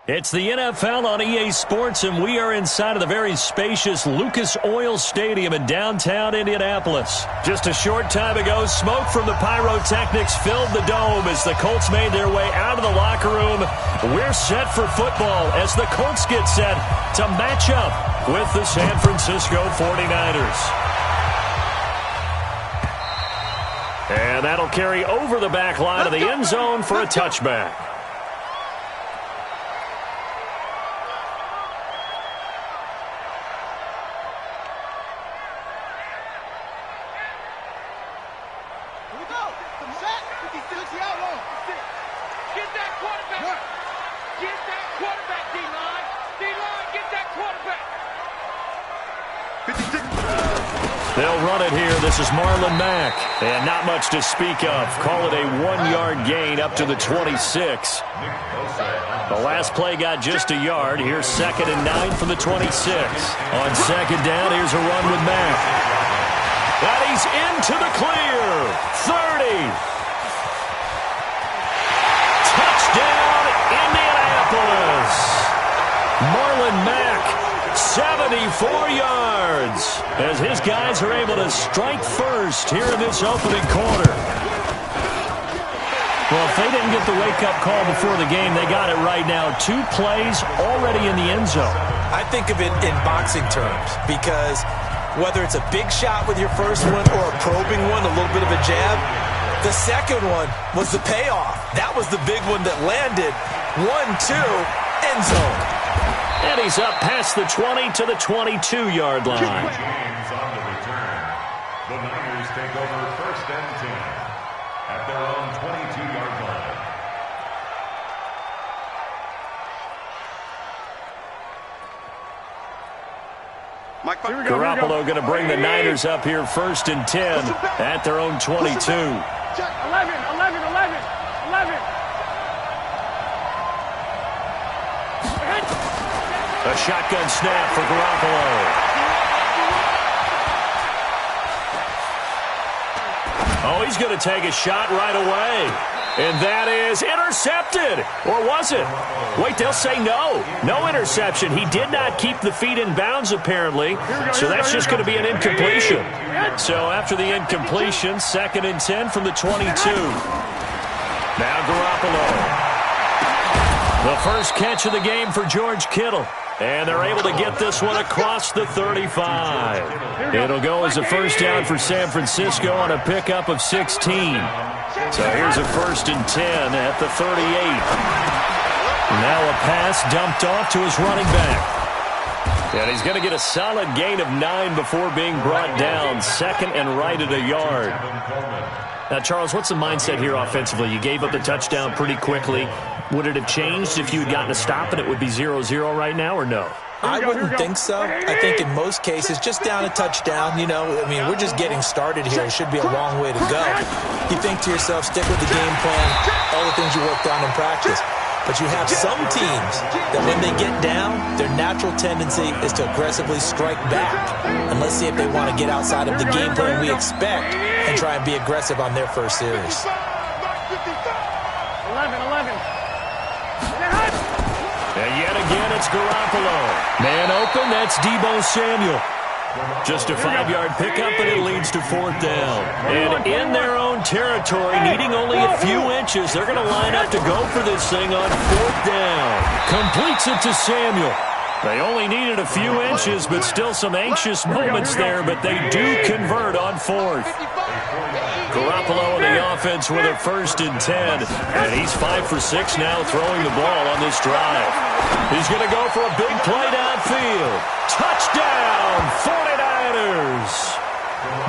It's the NFL on EA Sports, and we are inside of the very spacious Lucas Oil Stadium in downtown Indianapolis. Just a short time ago, smoke from the pyrotechnics filled the dome as the Colts made their way out of the locker room. We're set for football as the Colts get set to match up with the San Francisco 49ers. And that'll carry over the back line of the end zone for a touchback. They'll run it here. This is Marlon Mack. And not much to speak of. Call it a 1-yard gain up to the 26. The last play got just a yard. Here's 2nd and 9 from the 26. On 2nd down, here's a run with Mack. And he's into the clear. 30. Touchdown, Indianapolis. Marlon Mack, 74 yards, as his guys are able to strike first here in this opening quarter. Well, if they didn't get the wake-up call before the game, they got it right now. 2 plays already in the end zone. I think of it in boxing terms, because whether it's a big shot with your first one or a probing one, a little bit of a jab, the second one was the payoff. That was the big one that landed. 1-2, end zone. And he's up past the 20 to the 22-yard line. James on the return. The Niners take over 1st and 10 at their own 22-yard line. Garoppolo going to bring the Niners up here 1st and 10 at their own 22. 11. A shotgun snap for Garoppolo. Oh, he's going to take a shot right away. And that is intercepted. Or was it? Wait, they'll say no. No interception. He did not keep the feet in bounds, apparently. So that's just going to be an incompletion. So after the incompletion, 2nd and 10 from the 22. Now Garoppolo. The first catch of the game for George Kittle. And they're able to get this one across the 35. It'll go as a first down for San Francisco on a pickup of 16. So here's a 1st and 10 at the 38. Now a pass dumped off to his running back. And he's going to get a solid gain of 9 before being brought down. 2nd and right at a yard. Now, Charles, what's the mindset here offensively? You gave up the touchdown pretty quickly. Would it have changed if you had gotten a stop and it would be 0-0 right now, or no? I wouldn't think so. I think in most cases, just down a touchdown, we're just getting started here. It should be a long way to go. You think to yourself, stick with the game plan, all the things you worked on in practice. But you have some teams that when they get down, their natural tendency is to aggressively strike back. And let's see if they want to get outside of the game plan we expect and try and be aggressive on their first series. 11. And yet again, it's Garoppolo. Man open, that's Deebo Samuel. Just a 5-yard pickup, and it leads to 4th down. And in their own territory, needing only a few inches, they're going to line up to go for this thing on 4th down. Completes it to Samuel. They only needed a few inches, but still some anxious moments there, but they do convert on 4th. Garoppolo in the offense with a 1st and 10, and he's 5 for 6 now throwing the ball on this drive. He's going to go for a big play downfield. Touchdown, 49ers!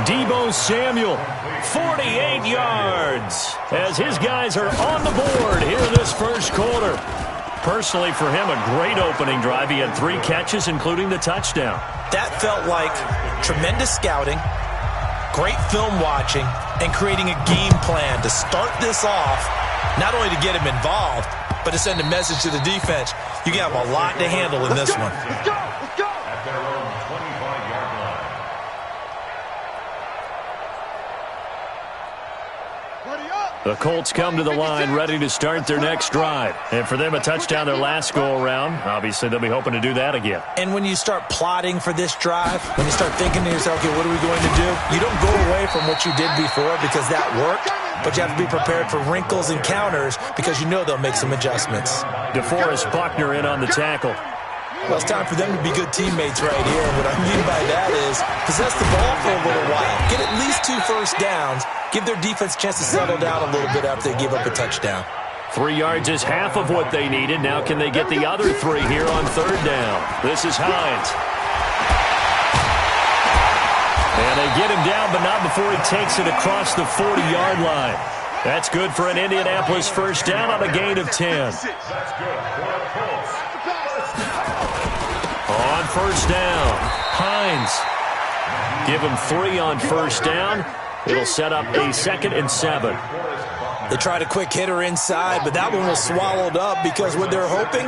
Deebo Samuel, 48 yards, as his guys are on the board here in this first quarter. Personally, for him, a great opening drive. He had 3 catches, including the touchdown. That felt like tremendous scouting, great film watching, and creating a game plan to start this off, not only to get him involved, but to send a message to the defense. You have a lot to handle in this one. At their own 25-yard line. The Colts come to the line ready to start their next drive. And for them, a touchdown their last go-around. Obviously, they'll be hoping to do that again. And when you start plotting for this drive, when you start thinking to yourself, okay, what are we going to do? You don't go away from what you did before because that worked, but you have to be prepared for wrinkles and counters because you know they'll make some adjustments. DeForest Buckner in on the tackle. Well, it's time for them to be good teammates right here. And what I mean by that is possess the ball for a little while. Get at least 2 first downs. Give their defense a chance to settle down a little bit after they give up a touchdown. 3 yards is half of what they needed. Now can they get the other 3 here on 3rd down? This is Hines. And they get him down, but not before he takes it across the 40-yard line. That's good for an Indianapolis first down on a gain of 10. That's good for the Colts. On first down, Hines. Give him 3 on first down. It'll set up a 2nd and 7. They tried a quick hitter inside, but that one was swallowed up because what they're hoping,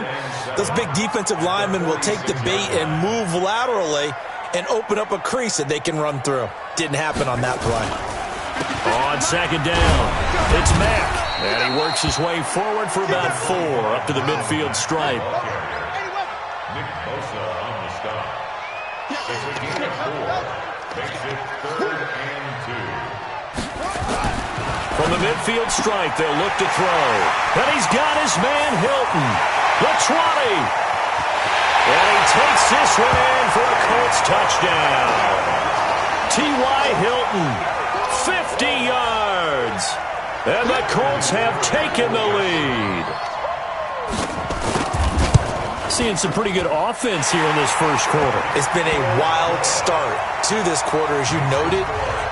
those big defensive linemen will take the bait and move laterally and open up a crease that they can run through. Didn't happen on that play. On 2nd down, it's Mack. And he works his way forward for about 4 up to the midfield stripe. Nick Bosa on the stop. It's a gain of 4. Makes it 3rd and 2. From the midfield stripe, they'll look to throw. And he's got his man, Hilton. The 20. And he takes this one in for a Colts touchdown. T.Y. Hilton, 50 yards. And the Colts have taken the lead. Seeing some pretty good offense here in this first quarter. It's been a wild start to this quarter, as you noted.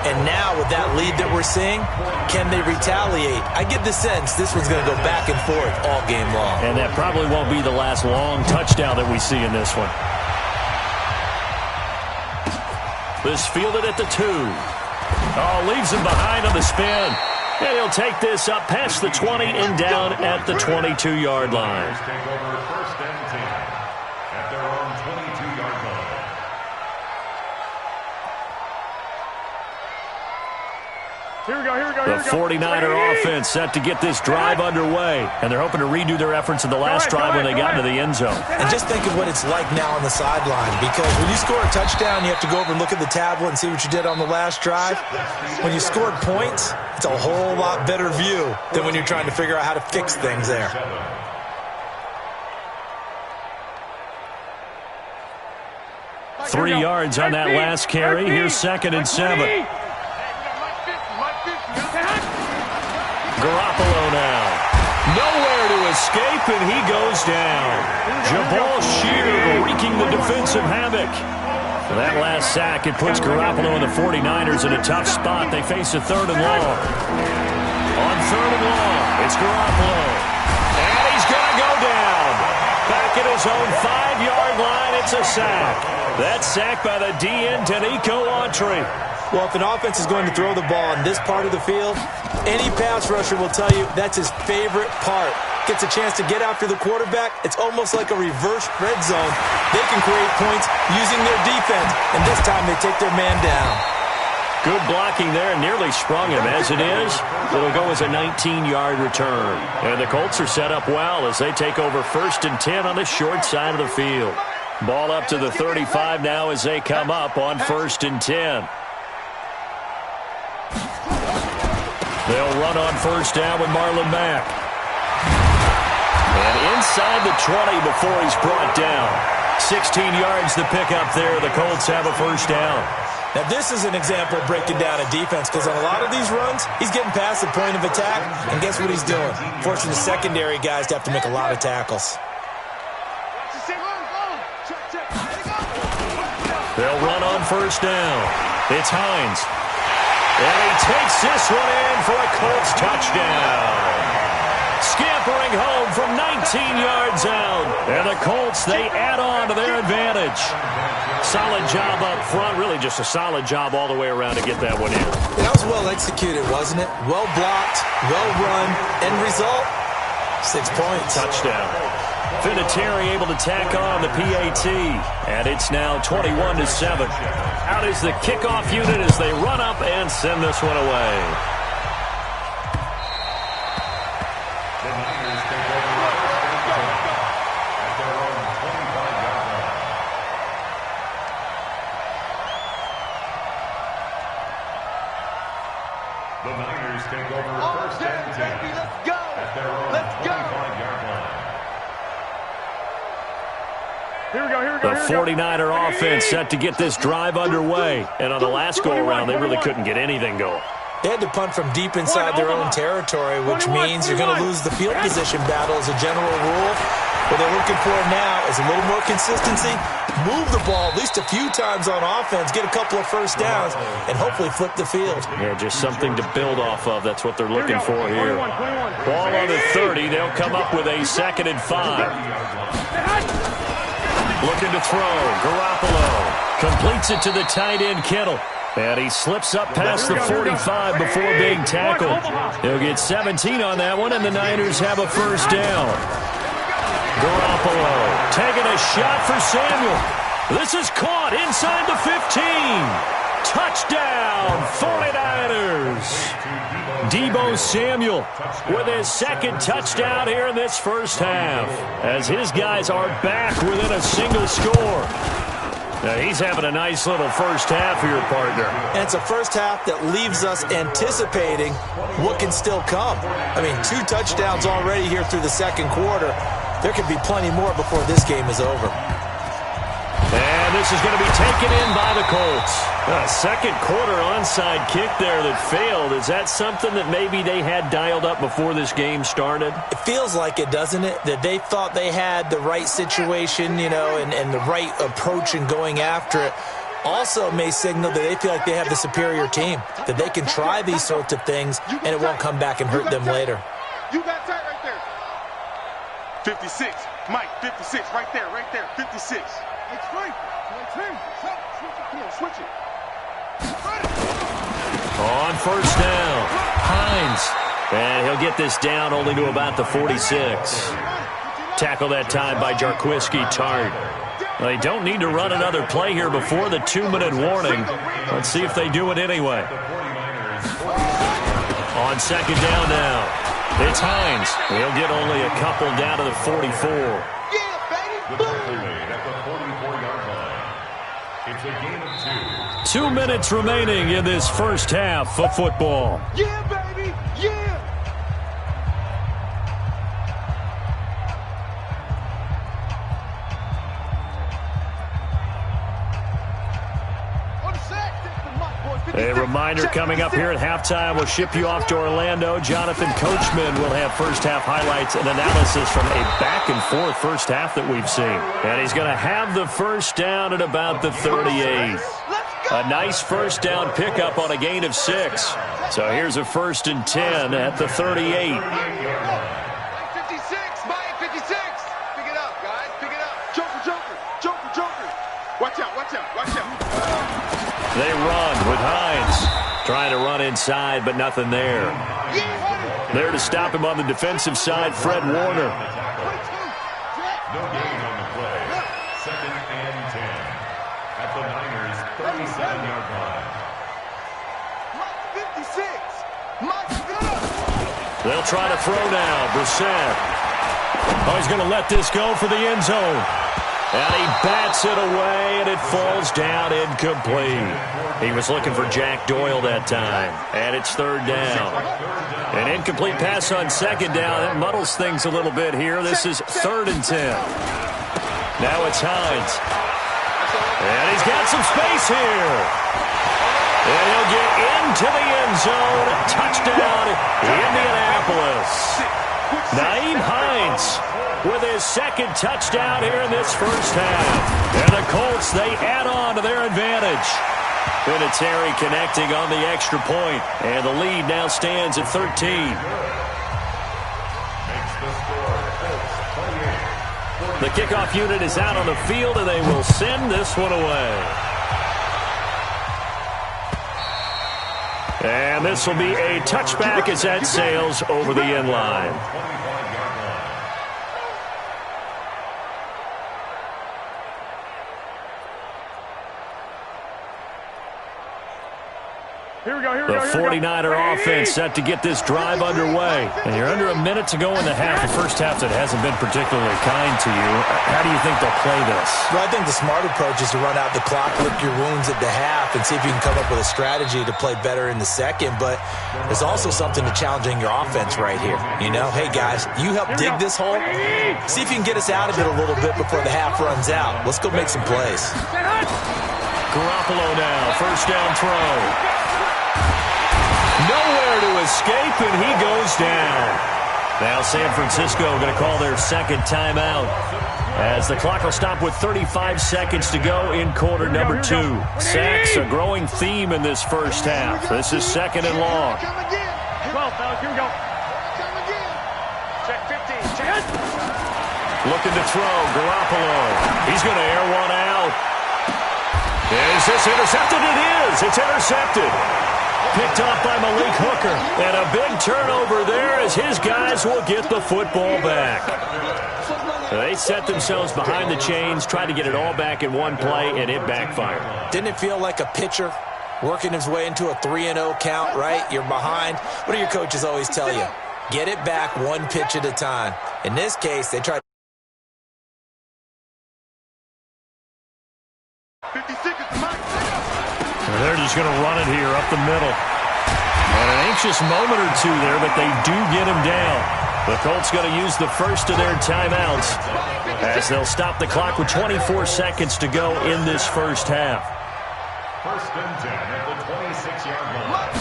And now with that lead that we're seeing, can they retaliate? I get the sense this one's going to go back and forth all game long. And that probably won't be the last long touchdown that we see in this one. This fielded at the 2. Oh, leaves him behind on the spin. And he'll take this up past the 20 and down at the 22-yard line. Take over 1st and 10 at their own 22-yard line. The 49er offense set to get this drive underway. And they're hoping to redo their efforts in the last drive when they got into the end zone. And just think of what it's like now on the sideline. Because when you score a touchdown, you have to go over and look at the tablet and see what you did on the last drive. When you scored points, it's a whole lot better view than when you're trying to figure out how to fix things there. Three yards on that last carry. Here's 2nd and 7. Garoppolo now. Nowhere to escape, and he goes down. Jabal Sheard wreaking the defensive havoc. That last sack, it puts Garoppolo and the 49ers in a tough spot. They face a 3rd and long. On 3rd and long, it's Garoppolo. And he's going to go down. Back at his own 5-yard line, it's a sack. That sack by the DN, Denico Autry. Well, if an offense is going to throw the ball in this part of the field, any pass rusher will tell you that's his favorite part. Gets a chance to get after the quarterback. It's almost like a reverse red zone. They can create points using their defense, and this time they take their man down. Good blocking there, nearly sprung him. As it is, it'll go as a 19-yard return. And the Colts are set up well as they take over 1st and 10 on the short side of the field. Ball up to the 35 now as they come up on 1st and 10. They'll run on 1st down with Marlon Mack. And inside the 20 before he's brought down. 16 yards to pick up there. The Colts have a 1st down. Now, this is an example of breaking down a defense because on a lot of these runs, he's getting past the point of attack, and guess what he's doing? Forcing the secondary guys to have to make a lot of tackles. They'll run on 1st down. It's Hines. And he takes this one in for a Colts touchdown. Scampering home from 19 yards out. And the Colts, they add on to their advantage. Solid job up front. Really just a solid job all the way around to get that one in. That was well executed, wasn't it? Well blocked, well run. End result, 6 points. Touchdown. Vinatieri able to tack on the PAT. And it's now 21-7. Out is the kickoff unit as they run up and send this one away. The Niners take over first and 10. Let's go. At their own 25-yard line. Here we go. The 49er offense set to get this drive underway. And on the last go-around, they really couldn't get anything going. They had to punt from deep inside their own territory, which means you're going to lose the field position battle as a general rule. What they're looking for now is a little more consistency, move the ball at least a few times on offense, get a couple of first downs, and hopefully flip the field. Yeah, just something to build off of. That's what they're looking for here. Ball on the 30. They'll come up with a 2nd and 5. Looking to throw. Garoppolo completes it to the tight end, Kittle. And he slips up past the 45 before being tackled. He'll get 17 on that one, and the Niners have a first down. Garoppolo taking a shot for Samuel. This is caught inside the 15. Touchdown, 49ers. Deebo Samuel with his 2nd touchdown here in this first half, as his guys are back within a single score. Now, he's having a nice little first half here, partner. And it's a first half that leaves us anticipating what can still come. I mean, 2 touchdowns already here through the second quarter. There could be plenty more before this game is over. And this is going to be taken in by the Colts. A second quarter onside kick there that failed. Is that something that maybe they had dialed up before this game started? It feels like it, doesn't it? That they thought they had the right situation, you know, and the right approach in going after it. Also may signal that they feel like they have the superior team, that they can try these sorts of things and it won't come back and hurt them later. You got tight right there. 56. Mike, 56. Right there. 56. It's free. Come on, switch it. On first down, Hines. And he'll get this down only to about the 46. Tackle that time by Jarquiski Tart. They don't need to run another play here before the 2-minute warning. Let's see if they do it anyway. On second down now, it's Hines. He'll get only a couple down to the 44. The tackle made at the 44-yard line. It's a game of 2. 2 minutes remaining in this first half of football. Yeah, baby. Yeah. A reminder coming up here at halftime. We'll ship you off to Orlando. Jonathan Coachman will have first-half highlights and analysis from a back-and-forth first half that we've seen. And he's going to have the first down at about the 38. A nice first down pickup on a gain of 6. So here's a 1st and 10 at the 38. 56, Mike, 56. Pick it up, guys. Pick it up. Joker. Watch out. They run with Hines. Trying to run inside, but nothing there. There to stop him on the defensive side, Fred Warner. No gain on the play. 2nd and 10. At the Niners' 37-yard line. 56. They'll try to throw now. Brissett. Oh, he's going to let this go for the end zone. And he bats it away, and it falls down incomplete. He was looking for Jack Doyle that time. And it's 3rd down. An incomplete pass on 2nd down. That muddles things a little bit here. This is 3rd and 10. Now it's Hines. And he's got some space here. And he'll get into the end zone. Touchdown, Indianapolis. Nyheim Hines with his 2nd touchdown here in this first half. And the Colts, they add on to their advantage. Vinatieri connecting on the extra point. And the lead now stands at 13. Makes the score Colts 28. The kickoff unit is out on the field, and they will send this one away. And this will be a touchback as that sails over the end line. The 49er offense set to get this drive underway. And you're under a minute to go in the half. The first half that hasn't been particularly kind to you. How do you think they'll play this? Well, I think the smart approach is to run out the clock, lick your wounds at the half, and see if you can come up with a strategy to play better in the second. But there's also something to challenging your offense right here. You know, hey, guys, you help dig this hole. See if you can get us out of it a little bit before the half runs out. Let's go make some plays. Garoppolo now, first down throw. Nowhere to escape, and he goes down. Now San Francisco going to call their second timeout as the clock will stop with 35 seconds to go in quarter number 2. Sacks, a growing theme in this first half. This is second and long. 12, fellas, here we go. Check 15, check. Looking to throw, Garoppolo. He's going to air one out. Is this intercepted? It is. It's intercepted. Picked off by Malik Hooker. And a big turnover there as his guys will get the football back. They set themselves behind the chains, tried to get it all back in one play, and it backfired. Didn't it feel like a pitcher working his way into a 3-0 count, right? You're behind. What do your coaches always tell you? Get it back one pitch at a time. In this case, they tried. 56 is the mark. They're just going to run it here up the middle. And an anxious moment or two there, but they do get him down. The Colts going to use the first of their timeouts as they'll stop the clock with 24 seconds to go in this first half. First and 10 at the 26-yard line.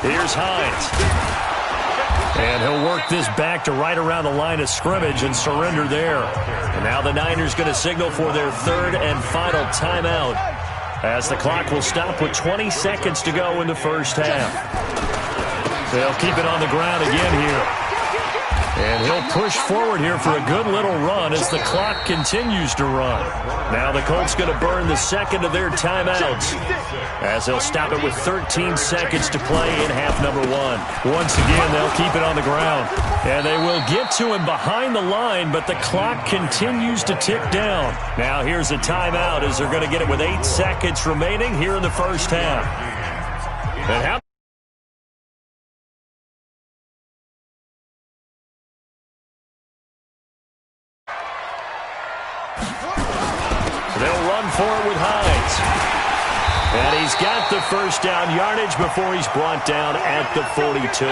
Here's Hines. And he'll work this back to right around the line of scrimmage and surrender there. And now the Niners going to signal for their third and final timeout as the clock will stop with 20 seconds to go in the first half. They'll keep it on the ground again here. And he'll push forward here for a good little run as the clock continues to run. Now the Colts going to burn the second of their timeouts as they'll stop it with 13 seconds to play in half number 1. Once again, they'll keep it on the ground. And they will get to him behind the line, but the clock continues to tick down. Now here's a timeout as they're going to get it with 8 seconds remaining here in the first half. And how they'll run for it with Hines. And he's got the first down yardage before he's brought down at the 42.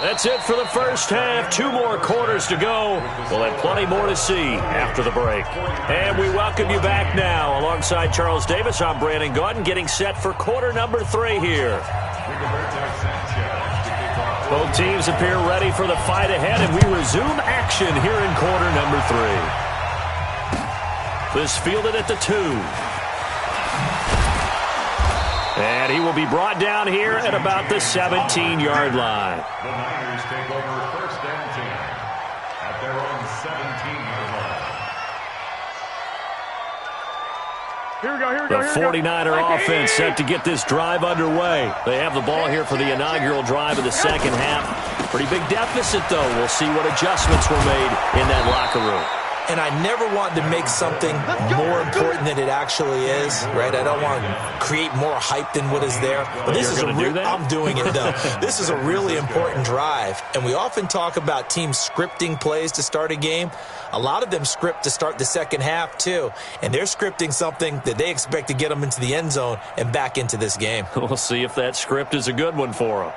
That's it for the first half. 2 more quarters to go. We'll have plenty more to see after the break. And we welcome you back now. Alongside Charles Davis, I'm Brandon Gaudin, getting set for quarter number 3 here. Both teams appear ready for the fight ahead, and we resume action here in quarter number 3. This fielded at the 2. And he will be brought down here at about the 17-yard line. The Niners take over first and 10 at their own 17-yard line. The 49er offense set to get this drive underway. They have the ball here for the inaugural drive of the second half. Pretty big deficit, though. We'll see what adjustments were made in that locker room. And I never want to make something more important than it actually is, right? I don't want to create more hype than what is there. But this is I'm doing it, though. This is a really important drive. And we often talk about teams scripting plays to start a game. A lot of them script to start the second half, too. And they're scripting something that they expect to get them into the end zone and back into this game. We'll see if that script is a good one for them.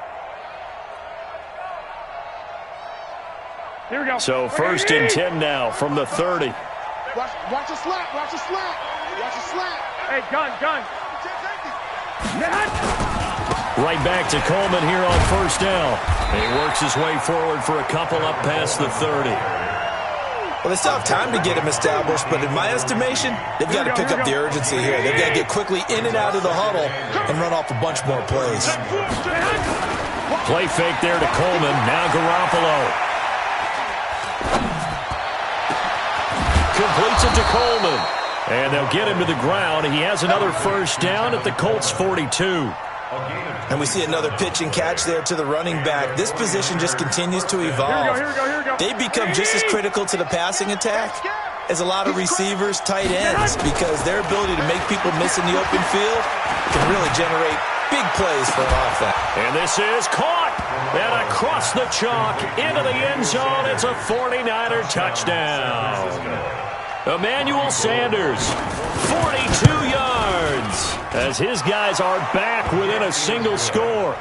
Here we go. So first and 10 now from the 30. Watch a slap. Watch a slap. Watch a slap. Hey, gun. Right back to Coleman here on first down. And he works his way forward for a couple up past the 30. Well, they still have time to get him established, but in my estimation, they've got to pick up the urgency here. They've got to get quickly in and out of the huddle and run off a bunch more plays. Play fake there to Coleman. Now Garoppolo. Completes it to Coleman. And they'll get him to the ground. He has another first down at the Colts 42. And we see another pitch and catch there to the running back. This position just continues to evolve. Here we go. They become just as critical to the passing attack as a lot of receivers, tight ends, because their ability to make people miss in the open field can really generate big plays for an offense. And this is caught. And across the chalk into the end zone. It's a 49er touchdown. Emmanuel Sanders, 42 yards, as his guys are back within a single score.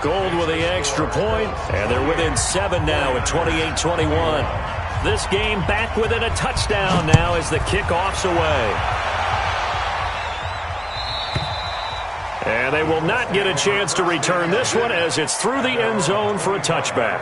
Gold with the extra point, and they're within 7 now at 28-21. This game back within a touchdown now as the kickoff's away. And they will not get a chance to return this one as it's through the end zone for a touchback.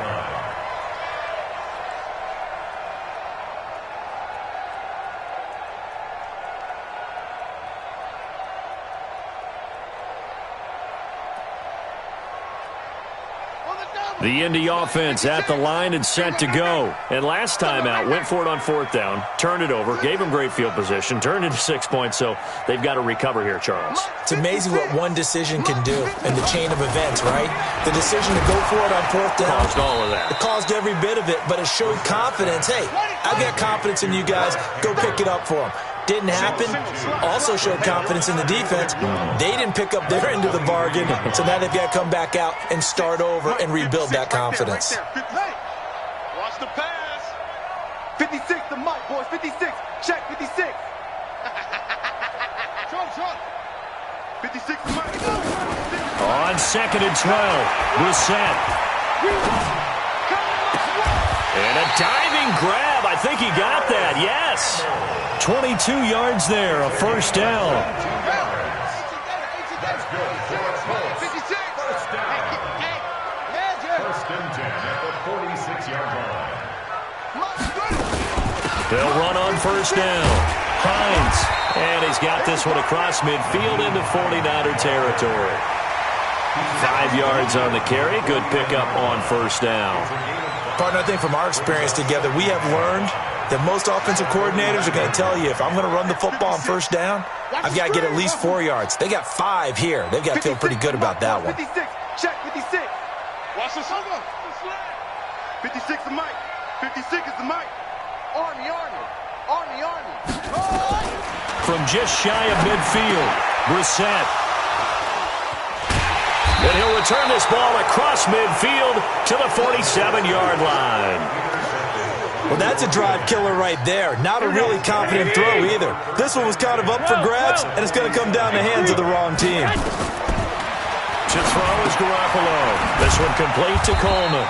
The Indy offense at the line and set to go. And last time out, went for it on 4th down, turned it over, gave them great field position, turned into 6 points, so they've got to recover here, Charles. It's amazing what one decision can do in the chain of events, right? The decision to go for it on 4th down. Caused all of that. It caused every bit of it, but it showed confidence. Hey, I've got confidence in you guys. Go pick it up for them. Didn't happen. Also showed confidence in the defense. They didn't pick up their end of the bargain, so now they've got to come back out and start over and rebuild that confidence. Watch the pass. 56 to Mike, boys. 56. Check 56. 56 to Mike. On 2nd and 12, Brissett. And a diving grab. I think he got that. Yes. 22 yards there, a first down. That's good for a close. 56. First down. First and 10 at the 46-yard line. They'll run on first down. Hines. And he's got this one across midfield into 49er territory. 5 yards on the carry. Good pickup on first down. Partner, I think from our experience together, we have learned that most offensive coordinators are going to tell you, if I'm going to run the football on first down, I've got to get at least 4 yards. They got 5 here. They've got to feel pretty good about that one. 56. Check 56. Watch the shoulder. 56 to Mike. 56 is the Mike. Army. From just shy of midfield, Brissett. And he'll return this ball across midfield to the 47-yard line. Well, that's a drive killer right there. Not a really confident throw either. This one was kind of up for grabs, and it's going to come down the hands of the wrong team. To throw is Garoppolo. This one complete to Coleman.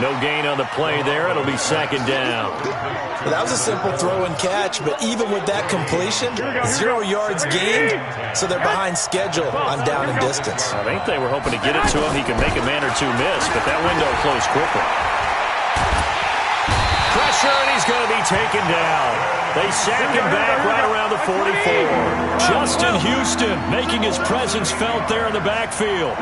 No gain on the play there. It'll be 2nd down. Well, that was a simple throw and catch, but even with that completion, 0 yards gained, so they're behind schedule on down and distance. I think they were hoping to get it to him. He can make a man or two miss, but that window closed quickly. Pressure, and he's going to be taken down. They sack him back right around the 44. Justin Houston making his presence felt there in the backfield.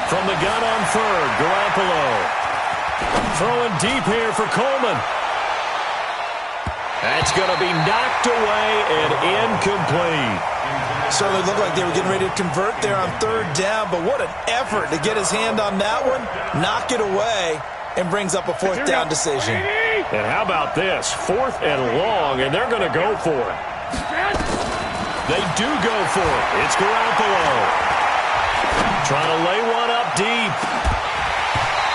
From the gun on 3rd, Garoppolo. Throwing deep here for Coleman. That's going to be knocked away and incomplete. Certainly looked like they were getting ready to convert there on 3rd down, but what an effort to get his hand on that one, knock it away, and brings up a 4th down decision. And how about this? 4th and long, and they're going to go for it. They do go for it. It's Garoppolo. Trying to lay one up deep.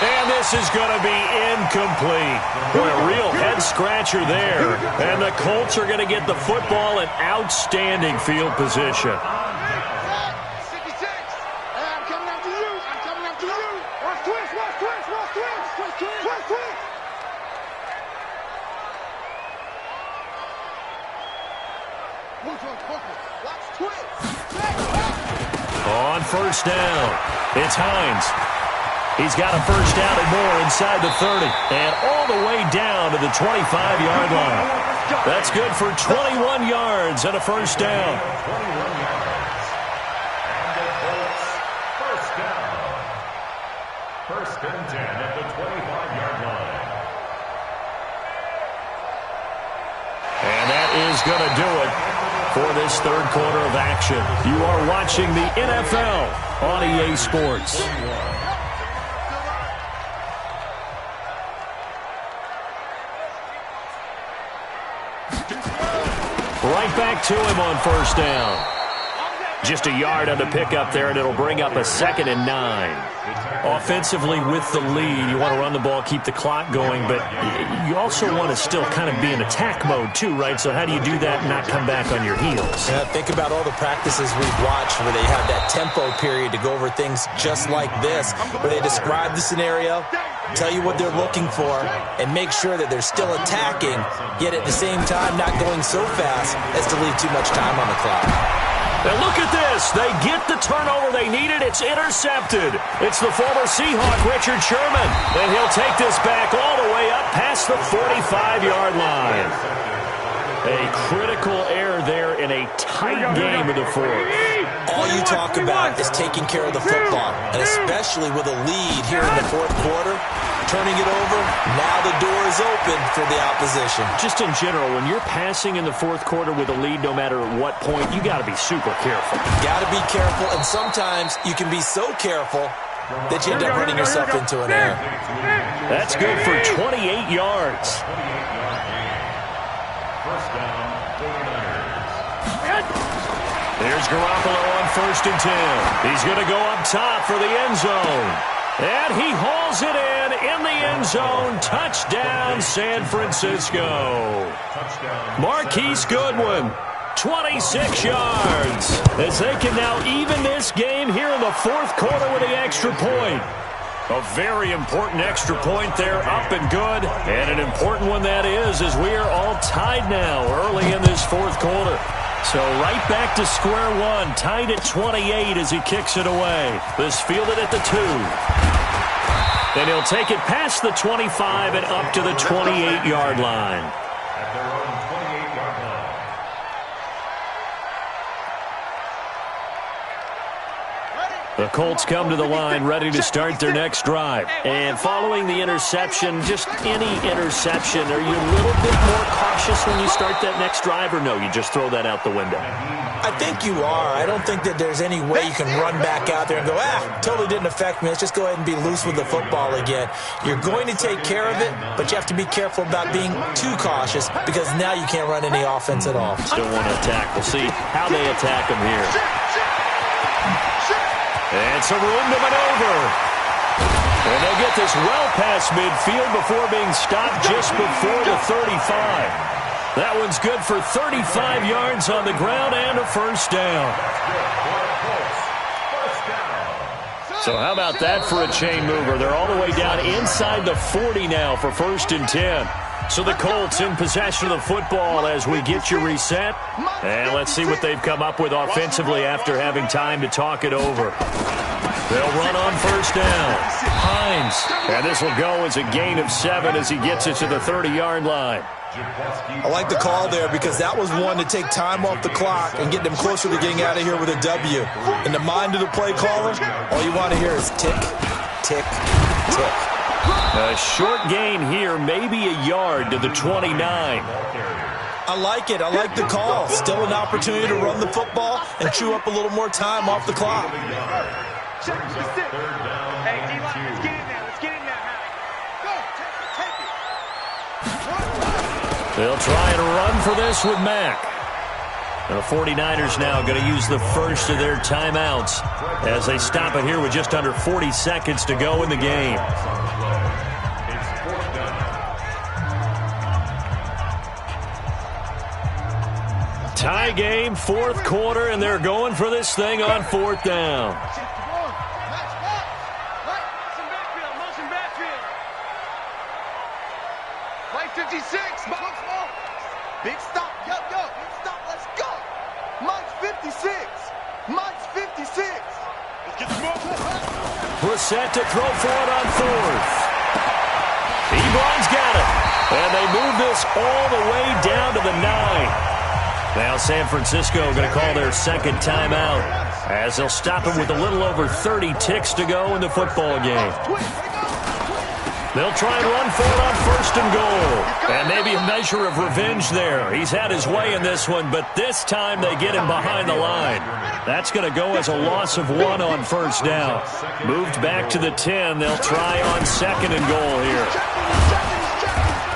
And this is going to be incomplete. Boy, a real head-scratcher there. And the Colts are going to get the football in outstanding field position. 66. I'm coming after you. Watch twist. On first down, it's Hines. He's got a first down and more inside the 30 and all the way down to the 25-yard line. That's good for 21 yards and a first down. 21 yards. And the Colts, first down. First and 10 at the 25-yard line. And that is going to do it for this 3rd quarter of action. You are watching the NFL on EA Sports. right back to him on first down. Just a yard on the pickup there, and it'll bring up a 2nd and 9. Offensively with the lead, you want to run the ball, keep the clock going, but you also want to still kind of be in attack mode too, right? So how do you do that and not come back on your heels? Yeah, think about all the practices we've watched where they have that tempo period to go over things just like this, where they describe the scenario, tell you what they're looking for, and make sure that they're still attacking, yet at the same time not going so fast as to leave too much time on the clock. Now look at this. They get the turnover they needed. It's intercepted. It's the former Seahawk, Richard Sherman. And he'll take this back all the way up past the 45-yard line. A critical error there in a tight game of the fourth. All you talk about is taking care of the football, and especially with a lead here in the fourth quarter, turning it over, now the door is open for the opposition. Just in general, when you're passing in the fourth quarter with a lead, no matter at what point, you got to be super careful. Got to be careful, and sometimes you can be so careful that you end up running yourself into an error. That's good for 28 yards. First down, 49ers. There's Garoppolo on 1st and 10. He's going to go up top for the end zone. And he hauls it in the end zone. Touchdown, San Francisco. Marquise Goodwin, 26 yards. As they can now even this game here in the fourth quarter with the extra point. A very important extra point there, up and good. And an important one that is, as we are all tied now early in this fourth quarter. So right back to square one, tied at 28 as he kicks it away. This fielded at the 2. And he'll take it past the 25 and up to the 28-yard line. At their own 28-yard line. The Colts come to the line ready to start their next drive. And following the interception, just any interception, are you a little bit more cautious when you start that next drive, or no, you just throw that out the window? I think you are. I don't think that there's any way you can run back out there and go, totally didn't affect me. Let's just go ahead and be loose with the football again. You're going to take care of it, but you have to be careful about being too cautious because now you can't run any offense at all. Still want to attack. We'll see how they attack him here. And some room to maneuver. And they'll get this well past midfield before being stopped just before the 35. That one's good for 35 yards on the ground and a first down. So how about that for a chain mover? They're all the way down inside the 40 now for 1st and 10. So the Colts in possession of the football as we get you reset. And let's see what they've come up with offensively after having time to talk it over. They'll run on first down. Hines. And this will go as a gain of 7 as he gets it to the 30-yard line. I like the call there because that was one to take time off the clock and get them closer to getting out of here with a W. In the mind of the play caller, all you want to hear is tick, tick, tick. A short gain here, maybe a yard to the 29. I like it. I like the call. Still an opportunity to run the football and chew up a little more time off the clock. Hey, D-line, let's get in there. Let's get in there, Harry. Go, take it. They'll try and run for this with Mack. And the 49ers now going to use the first of their timeouts as they stop it here with just under 40 seconds to go in the game. Tie game, fourth quarter, and they're going for this thing on 4th down. Motion backfield. Right 56. Big stop. Yo, big stop. Let's go. Mike's 56. Mike's 56. Let's get the move. Brissett to throw for it on 4th. Ebron's got it. And they move this all the way down to the 9. Now San Francisco going to call their second timeout as they'll stop him with a little over 30 ticks to go in the football game. They'll try and run for it on 1st and goal. And maybe a measure of revenge there. He's had his way in this one, but this time they get him behind the line. That's going to go as a loss of 1 on 1st down. Moved back to the 10. They'll try on 2nd and goal here.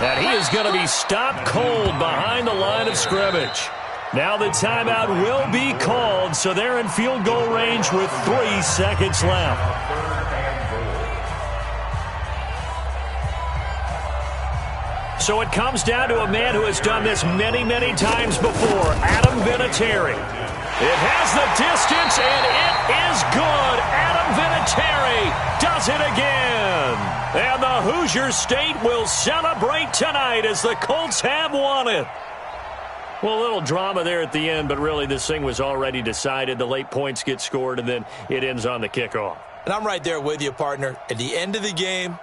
And he is going to be stopped cold behind the line of scrimmage. Now the timeout will be called, so they're in field goal range with 3 seconds left. So it comes down to a man who has done this many, many times before, Adam Vinatieri. It has the distance, and it is good. Adam Vinatieri does it again. And the Hoosier State will celebrate tonight as the Colts have won it. Well, a little drama there at the end, but really this thing was already decided. The late points get scored, and then it ends on the kickoff. And I'm right there with you, partner. At the end of the game,